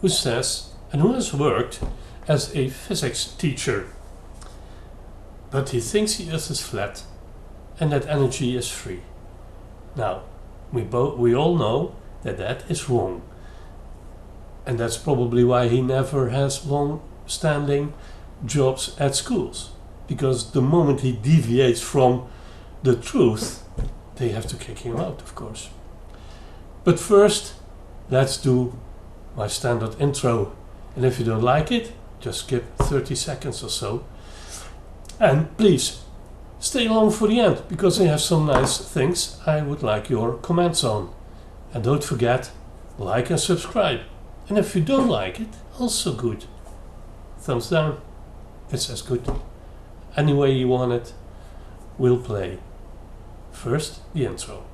who says, and who has worked as a physics teacher. But he thinks the Earth is flat and that energy is free. Now, we all know that that is wrong. And that's probably why he never has long-standing jobs at schools. Because the moment he deviates from the truth, they have to kick him out, of course. But first, let's do my standard intro. And if you don't like it, just skip 30 seconds or so. And please, stay along for the end, because I have some nice things I would like your comments on. And don't forget, like and subscribe. And if you don't like it, also good. Thumbs down, it's as good. Any way you want it, we'll play. First, the intro.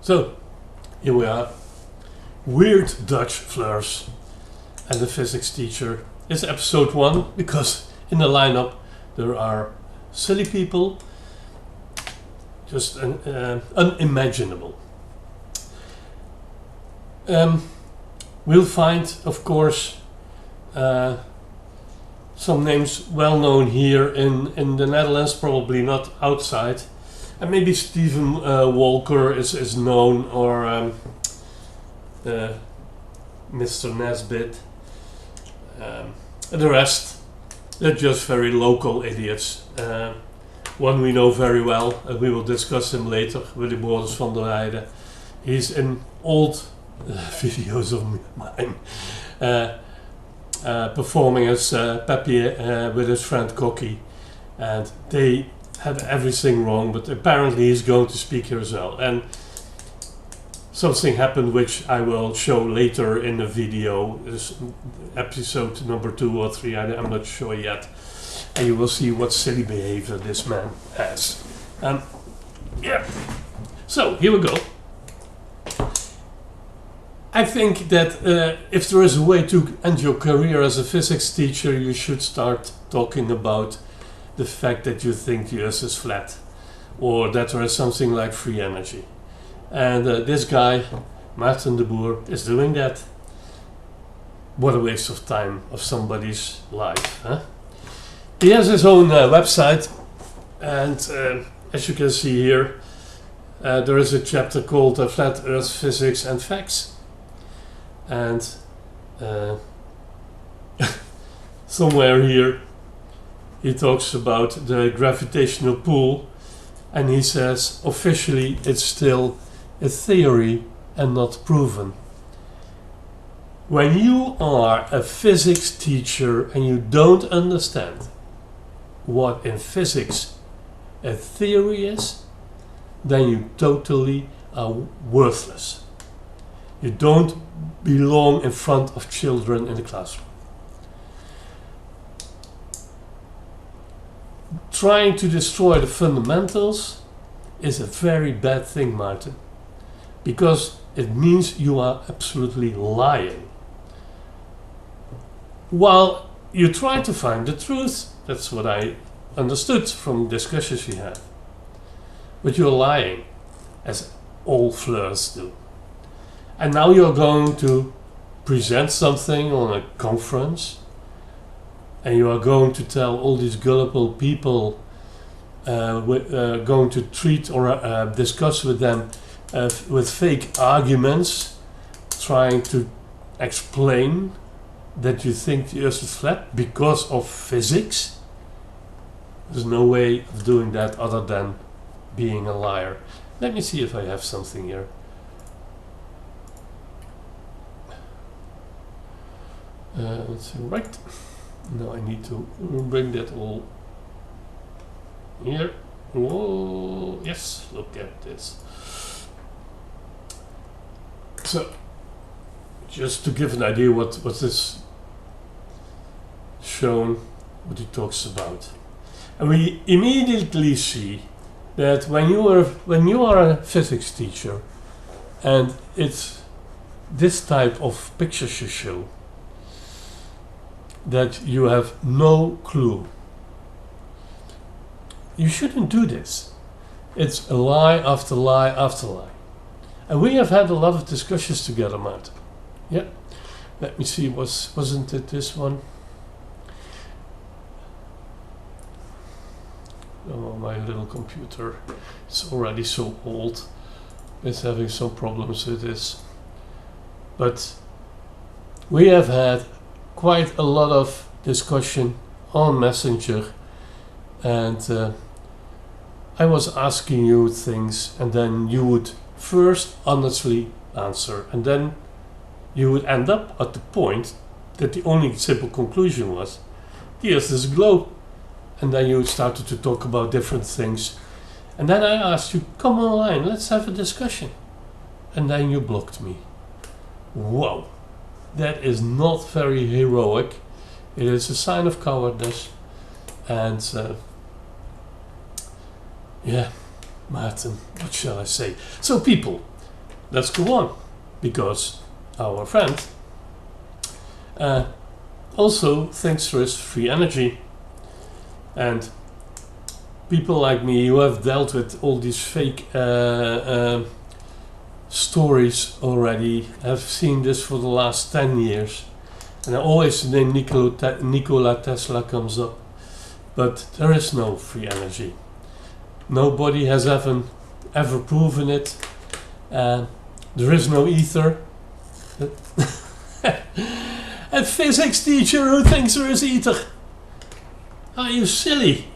So, here we are. Weird Dutch Fleurs and the physics teacher. It's episode 1 because in the lineup there are silly people, just unimaginable. We'll find, of course, some names well known here in the Netherlands, probably not outside. And maybe Stephen Walker is known, or Mr. Nesbitt. And the rest, they're just very local idiots. One we know very well, and we will discuss him later, Willy Boris van der Heijden. He's in old videos of mine, performing as Pepe with his friend Cocky. And they had everything wrong, but apparently he's going to speak here as well. And something happened which I will show later in the video. This episode number 2 or 3, I'm not sure yet. And you will see what silly behavior this man has. Yeah, so here we go. I think that if there is a way to end your career as a physics teacher, you should start talking about the fact that you think the Earth is flat, or that there is something like free energy. And this guy, Maarten de Boer, is doing that. What a waste of time of somebody's life, huh? He has his own website, and as you can see here, there is a chapter called Flat Earth Physics and Facts. And somewhere here he talks about the gravitational pull, and he says officially it's still a theory and not proven. When you are a physics teacher and you don't understand what in physics a theory is, then you totally are worthless. You don't belong in front of children in the classroom. Trying to destroy the fundamentals is a very bad thing, Maarten, because it means you are absolutely lying. While you try to find the truth, that's what I understood from discussions we had, but you're lying, as all fleurs do. And now you're going to present something on a conference, and you are going to tell all these gullible people, going to treat or discuss with them with fake arguments, trying to explain that you think the Earth is flat because of physics. There's no way of doing that other than being a liar. Let me see if I have something here. Let's see, right. Now I need to bring that all here. Whoa, yes, look at this. So, just to give an idea what is shown, what he talks about. And we immediately see that when you are a physics teacher and it's this type of pictures you show, that you have no clue. You shouldn't do this. It's a lie after lie after lie. And we have had a lot of discussions together, Maarten. Yeah. Let me see, wasn't it this one? Oh, my little computer. It's already so old. It's having some problems with this. But we have had quite a lot of discussion on Messenger, and I was asking you things, and then you would first honestly answer, and then you would end up at the point that the only simple conclusion was, the Earth is a globe. And then you started to talk about different things. And then I asked you, come online, let's have a discussion. And then you blocked me. Whoa, that is not very heroic. It is a sign of cowardice. And yeah, Maarten, what shall I say? So people, let's go on. Because our friend also thinks there is free energy. And people like me who have dealt with all these fake stories already have seen this for the last 10 years. And always the name Nikola Tesla comes up. But there is no free energy. Nobody has ever proven it. There is no ether. A physics teacher who thinks there is ether. Are you silly?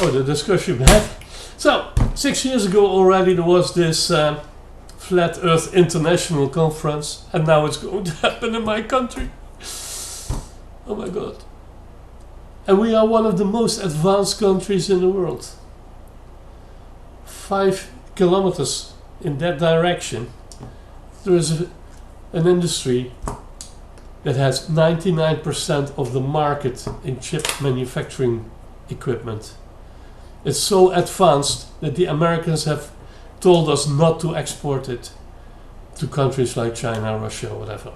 Oh, the discussion we had. So, 6 years ago already there was this Flat Earth International Conference, and now it's going to happen in my country. Oh my God. And we are one of the most advanced countries in the world. 5 kilometers in that direction, there is an industry that has 99% of the market in chip manufacturing equipment. It's so advanced that the Americans have told us not to export it to countries like China, Russia, or whatever.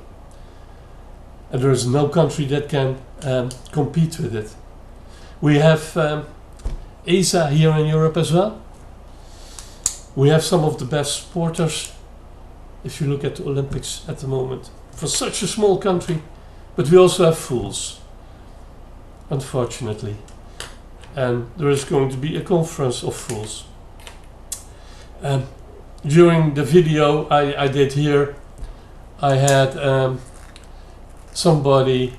And there is no country that can compete with it. We have ESA here in Europe as well. We have some of the best sporters, if you look at the Olympics at the moment, for such a small country. But we also have fools, unfortunately. And there is going to be a conference of fools. During the video I did here, I had somebody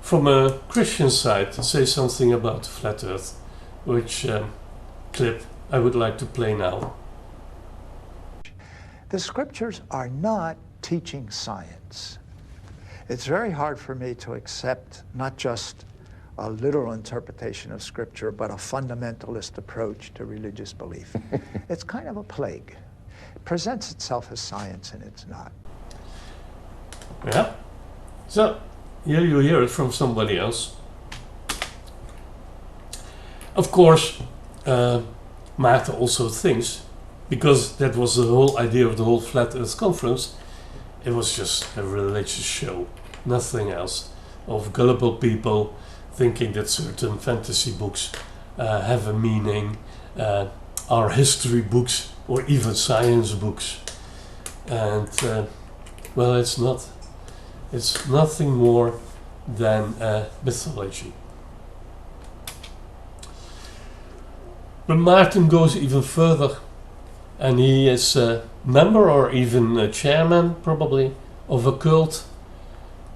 from a Christian side say something about flat Earth, which clip I would like to play now. The scriptures are not teaching science. It's very hard for me to accept not just a literal interpretation of scripture, but a fundamentalist approach to religious belief. It's kind of a plague. It presents itself as science and it's not. Yeah. So, here you hear it from somebody else. Of course, Maarten also thinks, because that was the whole idea of the whole Flat Earth Conference, it was just a religious show, nothing else, of gullible people thinking that certain fantasy books have a meaning, are history books or even science books. And well, it's not. It's nothing more than mythology. But Maarten goes even further, and he is a member or even a chairman probably of a cult,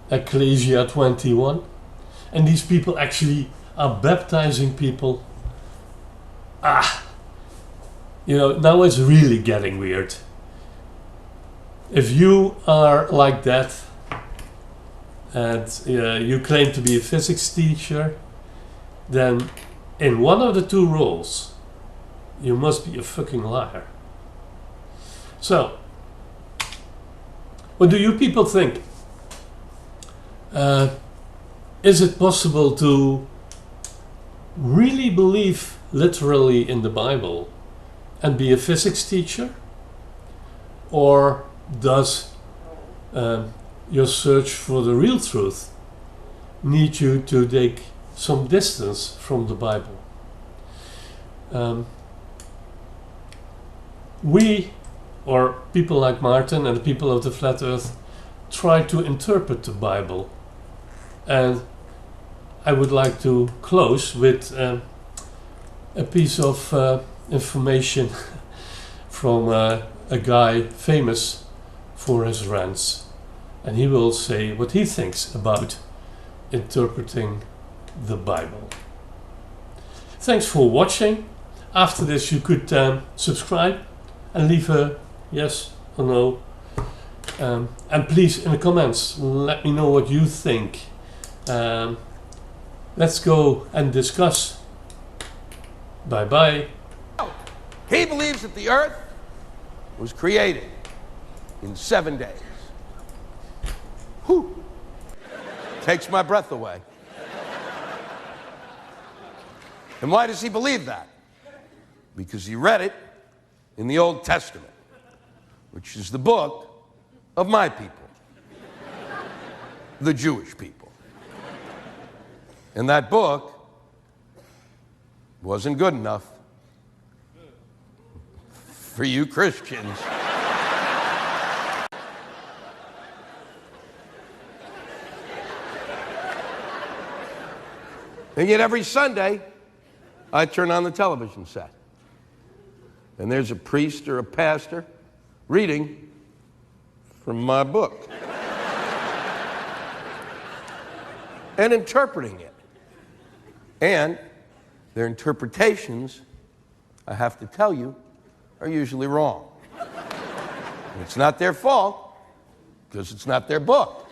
Ecclesia 21, and these people actually are baptizing people. You know, now it's really getting weird. If you are like that, and you claim to be a physics teacher, then in one of the two roles, you must be a fucking liar. So, what do you people think? Is it possible to really believe literally in the Bible and be a physics teacher? Or does your search for the real truth need you to take some distance from the Bible? We, or people like Maarten and the people of the Flat Earth, try to interpret the Bible. And I would like to close with a piece of information from a guy famous for his rants. And he will say what he thinks about interpreting the Bible. Thanks for watching. After this you could subscribe and leave a yes or no. And please, in the comments, let me know what you think. Let's go and discuss. Bye bye. He believes that the earth was created in 7 days. Whew. Takes my breath away. And why does he believe that? Because he read it in the Old Testament, which is the book of my people, the Jewish people. And that book wasn't good enough for you Christians. And yet every Sunday, I turn on the television set, and there's a priest or a pastor reading from my book and interpreting it. And their interpretations, I have to tell you, are usually wrong. And it's not their fault, because it's not their book.